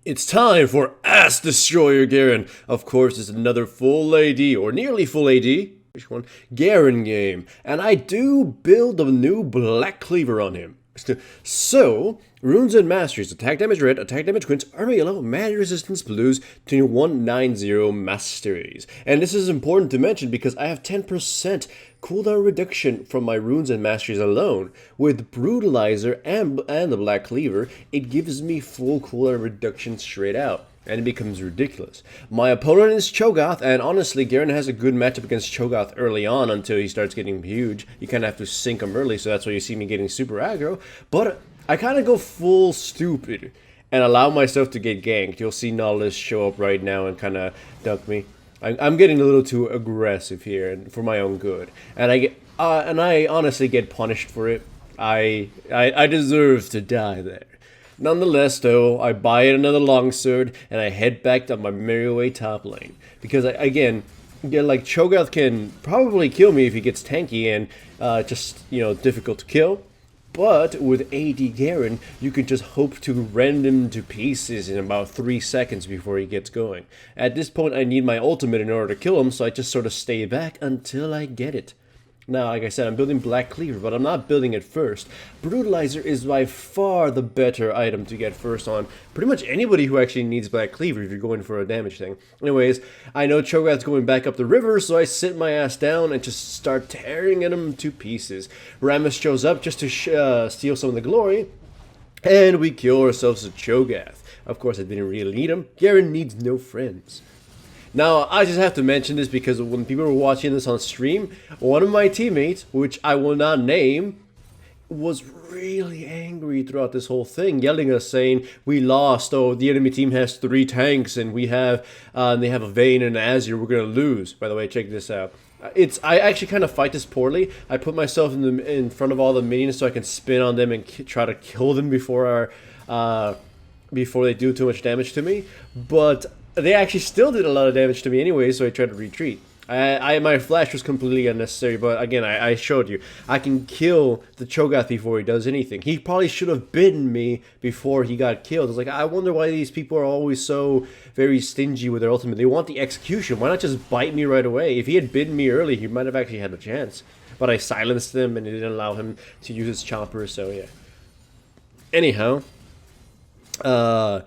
It's time for Ass Destroyer Garen. Of course, it's another full AD, or nearly full AD, which one? Garen game. And I do build a new Black Cleaver on him. So, runes and masteries, attack damage red, attack damage quints, armor yellow, magic resistance blues, 2190 masteries. And this is important to mention because I have 10% cooldown reduction from my runes and masteries alone. With Brutalizer and the Black Cleaver, it gives me full cooldown reduction straight out. And it becomes ridiculous. My opponent is Cho'Gath, and honestly, Garen has a good matchup against Cho'Gath early on until he starts getting huge. You kind of have to sink him early, so that's why you see me getting super aggro. But I kind of go full stupid and allow myself to get ganked. You'll see Nautilus show up right now and kind of dunk me. I'm getting a little too aggressive here, and for my own good. And I honestly get punished for it. I deserve to die there. Nonetheless, though, I buy another longsword and I head back down my merry way top lane. Because, again, like, Cho'Gath can probably kill me if he gets tanky and difficult to kill. But with AD Garen, you can just hope to rend him to pieces in about 3 seconds before he gets going. At this point, I need my ultimate in order to kill him, so I just sort of stay back until I get it. Now, like I said, I'm building Black Cleaver, but I'm not building it first. Brutalizer is by far the better item to get first on pretty much anybody who actually needs Black Cleaver if you're going for a damage thing. Anyways, I know Cho'Gath's going back up the river, so I sit my ass down and just start tearing at him to pieces. Rammus shows up just to steal some of the glory, and we kill ourselves a Cho'Gath. Of course, I didn't really need him. Garen needs no friends. Now, I just have to mention this because when people were watching this on stream, one of my teammates, which I will not name, was really angry throughout this whole thing, yelling at us saying, we lost, oh, the enemy team has 3 tanks, and they have a Vayne and an Azure, we're going to lose. By the way, check this out. I actually kind of fight this poorly. I put myself in front of all the minions so I can spin on them and try to kill them before they do too much damage to me, but they actually still did a lot of damage to me anyway, so I tried to retreat. My flash was completely unnecessary, but again, I showed you. I can kill the Cho'Gath before he does anything. He probably should have bitten me before he got killed. It's like, I wonder why these people are always so very stingy with their ultimate. They want the execution. Why not just bite me right away? If he had bitten me early, he might have actually had a chance. But I silenced him, and it didn't allow him to use his chopper, so yeah. Anyhow, my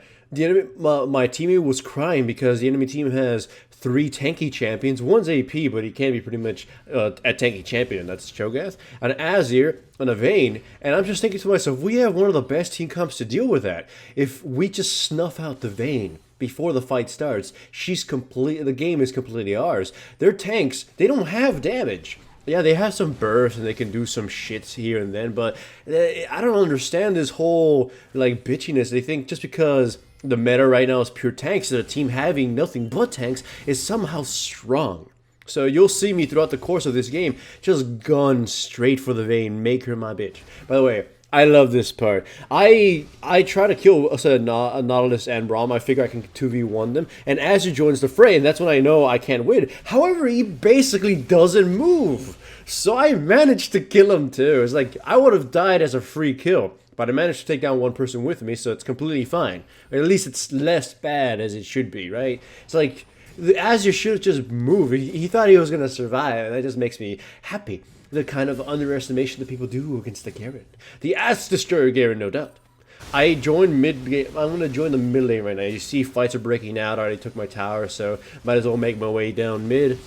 teammate was crying because the enemy team has 3 tanky champions. One's AP, but he can be pretty much a tanky champion, and that's Cho'Gath, an Azir, and a Vayne. And I'm just thinking to myself, we have one of the best team comps to deal with that. If we just snuff out the Vayne before the fight starts, the game is completely ours. Their tanks, they don't have damage. Yeah, they have some bursts and they can do some shits here and then, but I don't understand this whole, like, bitchiness. They think just because the meta right now is pure tanks, that a team having nothing but tanks is somehow strong. So you'll see me throughout the course of this game just gun straight for the Vayne, make her my bitch. By the way, I love this part. I try to kill Nautilus and Braum. I figure I can 2v1 them. And Azure joins the fray, and that's when I know I can't win. However, he basically doesn't move. So I managed to kill him too. It's like, I would have died as a free kill. But I managed to take down one person with me, so it's completely fine. Or at least it's less bad as it should be, right? It's like, the Azure should just move. He thought he was going to survive, and that just makes me happy. The kind of underestimation that people do against the Garen. The Ass Destroyer Garen, no doubt. I joined mid-game. I'm going to join the mid lane right now. You see fights are breaking out. I already took my tower, so might as well make my way down mid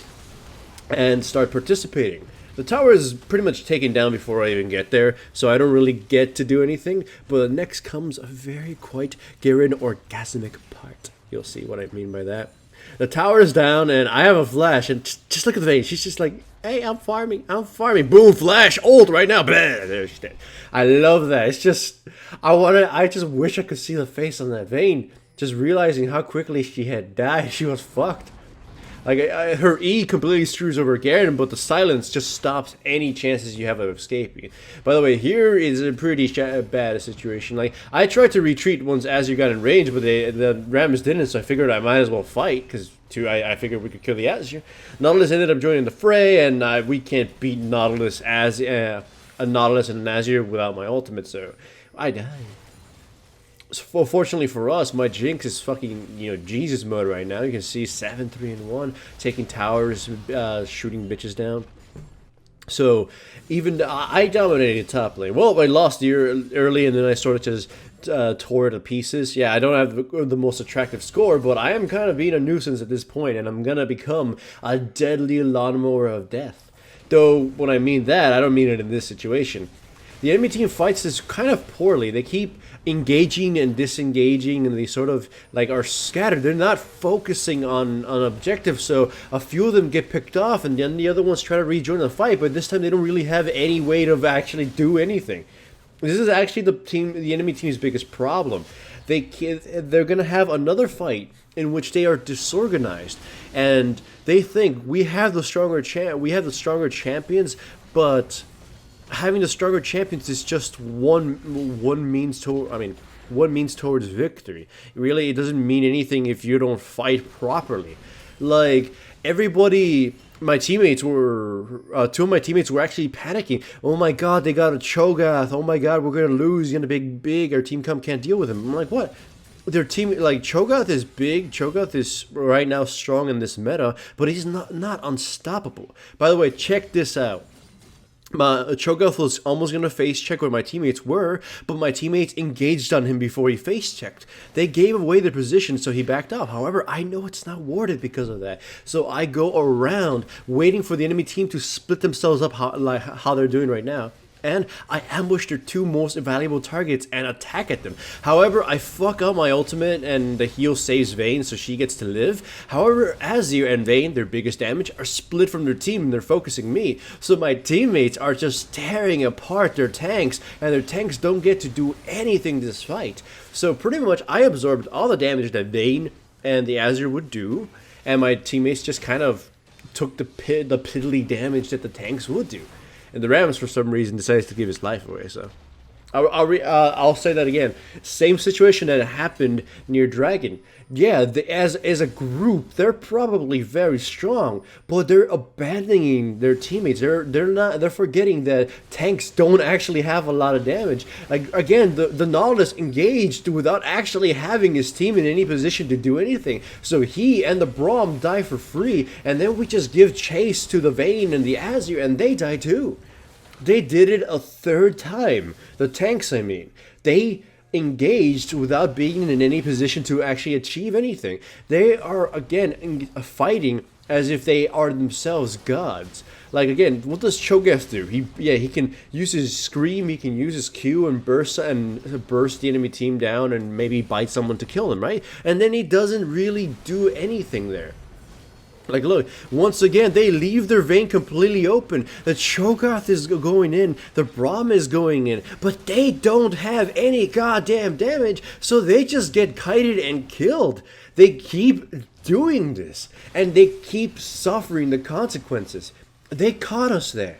and start participating. The tower is pretty much taken down before I even get there, so I don't really get to do anything. But next comes a very quite Garen orgasmic part. You'll see what I mean by that. The tower is down, and I have a flash, and just look at the Vayne. She's just like, hey, I'm farming. Boom, flash, ult right now. Blah, there she's dead. I love that. It's just, I just wish I could see the face on that Vayne. Just realizing how quickly she had died. She was fucked. Like, her E completely screws over Garen, but the silence just stops any chances you have of escaping. By the way, here is a pretty bad situation. Like, I tried to retreat once Azure got in range, but the Rammus didn't, so I figured I might as well fight, because I figured we could kill the Azure. Nautilus ended up joining the fray, and we can't beat Nautilus as a Nautilus and an Azure without my ultimate, so I died. So fortunately for us, my Jinx is fucking, Jesus mode right now. You can see 7, 3, and 1, taking towers, shooting bitches down. So even I dominated top lane. Well, I lost early, and then I sort of just tore it to pieces. Yeah, I don't have the most attractive score, but I am kind of being a nuisance at this point, and I'm gonna become a deadly lawnmower of death. Though when I mean that, I don't mean it in this situation. The enemy team fights this kind of poorly. They keep engaging and disengaging, and they sort of like are scattered. They're not focusing on objectives, so a few of them get picked off, and then the other ones try to rejoin the fight. But this time they don't really have any way to actually do anything. This is actually the enemy team's biggest problem. They're gonna have another fight in which they are disorganized, and they think we have the stronger champions, but having the stronger champions is just one means towards victory. Really, it doesn't mean anything if you don't fight properly. Like everybody, my teammates were two of my teammates were actually panicking. Oh my god, they got a Cho'Gath. Oh my god, we're gonna lose. He's gonna be big. Our team can't deal with him. I'm like, what? Their team, like, Cho'Gath is big. Cho'Gath is right now strong in this meta, but he's not unstoppable. By the way, check this out. My Cho'Gath was almost going to face check where my teammates were, but my teammates engaged on him before he face checked. They gave away their position, so he backed off. However, I know it's not warded because of that. So I go around waiting for the enemy team to split themselves up how they're doing right now. And I ambush their two most valuable targets and attack at them. However, I fuck up my ultimate and the heal saves Vayne, so she gets to live. However, Azir and Vayne, their biggest damage, are split from their team and they're focusing me. So my teammates are just tearing apart their tanks, and their tanks don't get to do anything this fight. So pretty much I absorbed all the damage that Vayne and the Azir would do, and my teammates just kind of took the piddly damage that the tanks would do. And the Rams, for some reason, decides to give his life away. So, I'll say that again. Same situation that happened near Dragon. Yeah, as a group, they're probably very strong, but they're abandoning their teammates. They're forgetting that tanks don't actually have a lot of damage. Like again, the Nautilus engaged without actually having his team in any position to do anything. So he and the Braum die for free, and then we just give chase to the Vayne and the Azir, and they die too. They did it a third time. The tanks, I mean. They engaged without being in any position to actually achieve anything. They are, again, fighting as if they are themselves gods. Like, again, what does Cho'Gath do? He can use his scream, he can use his Q and burst the enemy team down and maybe bite someone to kill them, right? And then he doesn't really do anything there. Like, look, once again, they leave their Vayne completely open. The Cho'Gath is going in, the Braum is going in, but they don't have any goddamn damage, so they just get kited and killed. They keep doing this, and they keep suffering the consequences. They caught us there,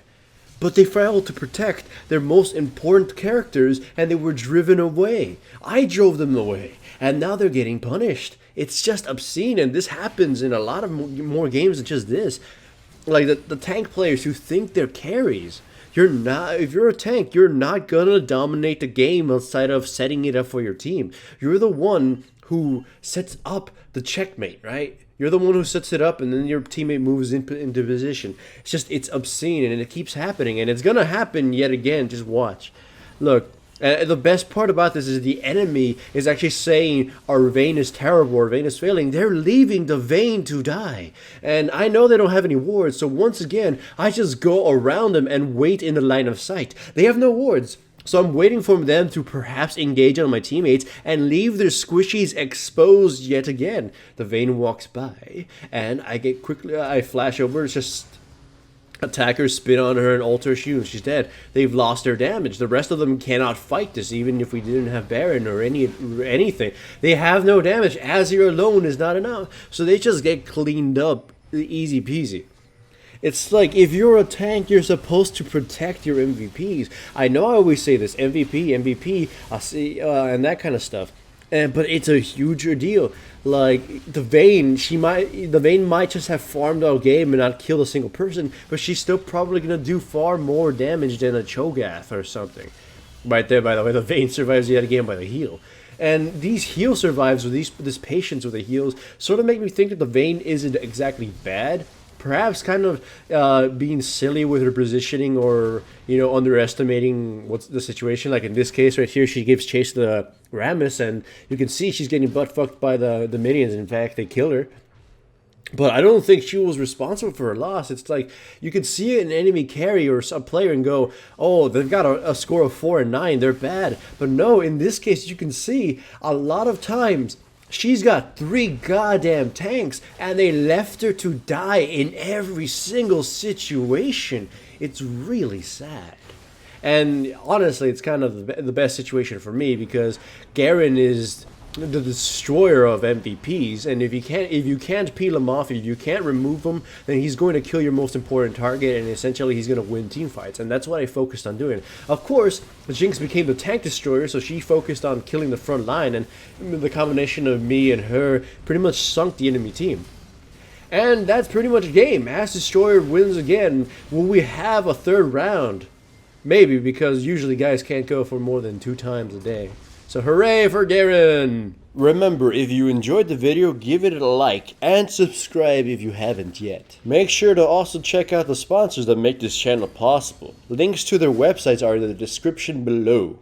but they failed to protect their most important characters, and they were driven away. I drove them away, and now they're getting punished. It's just obscene, and this happens in a lot of more games than just this. Like the tank players who think they're carries. If you're a tank, you're not gonna dominate the game outside of setting it up for your team. You're the one who sets up the checkmate, right? You're the one who sets it up, and then your teammate moves into position. It's obscene, and it keeps happening, and it's gonna happen yet again. Just watch. Look. The best part about this is the enemy is actually saying our Vayne is terrible, our Vayne is failing. They're leaving the Vayne to die. And I know they don't have any wards, so once again, I just go around them and wait in the line of sight. They have no wards. So I'm waiting for them to perhaps engage on my teammates and leave their squishies exposed yet again. The Vayne walks by, and I flash over, it's just attackers spin on her and alter shoes. She's dead. They've lost their damage. The rest of them cannot fight this, even if we didn't have Baron or anything. They have no damage. Azir alone is not enough. So they just get cleaned up easy peasy. It's like, if you're a tank, you're supposed to protect your MVPs. I know I always say this, MVP, and that kind of stuff. But it's a huger deal. Like the Vayne might just have farmed our game and not killed a single person, but she's still probably gonna do far more damage than a Cho'Gath or something. Right there, by the way, the Vayne survives yet again by the heal. And these heal survives with this patience with the heals sort of make me think that the Vayne isn't exactly bad. Perhaps kind of being silly with her positioning, or underestimating what's the situation. Like in this case right here, she gives chase to the Rammus, and you can see she's getting butt fucked by the minions. In fact, they kill her. But I don't think she was responsible for her loss. It's like you could see an enemy carry or some player and go, oh, they've got a score of 4 and 9. They're bad. But no, in this case, you can see a lot of times she's got 3 goddamn tanks and they left her to die in every single situation. It's really sad. And honestly, it's kind of the best situation for me because Garen is the destroyer of MVPs, and if you can't peel him off, if you can't remove him, then he's going to kill your most important target, and essentially he's going to win team fights. And that's what I focused on doing. Of course, Jinx became the tank destroyer, so she focused on killing the front line, and the combination of me and her pretty much sunk the enemy team. And that's pretty much the game. Ass Destroyer wins again. Will we have a third round? Maybe, because usually guys can't go for more than 2 times a day. So hooray for Garen! Remember, if you enjoyed the video, give it a like and subscribe if you haven't yet. Make sure to also check out the sponsors that make this channel possible. Links to their websites are in the description below.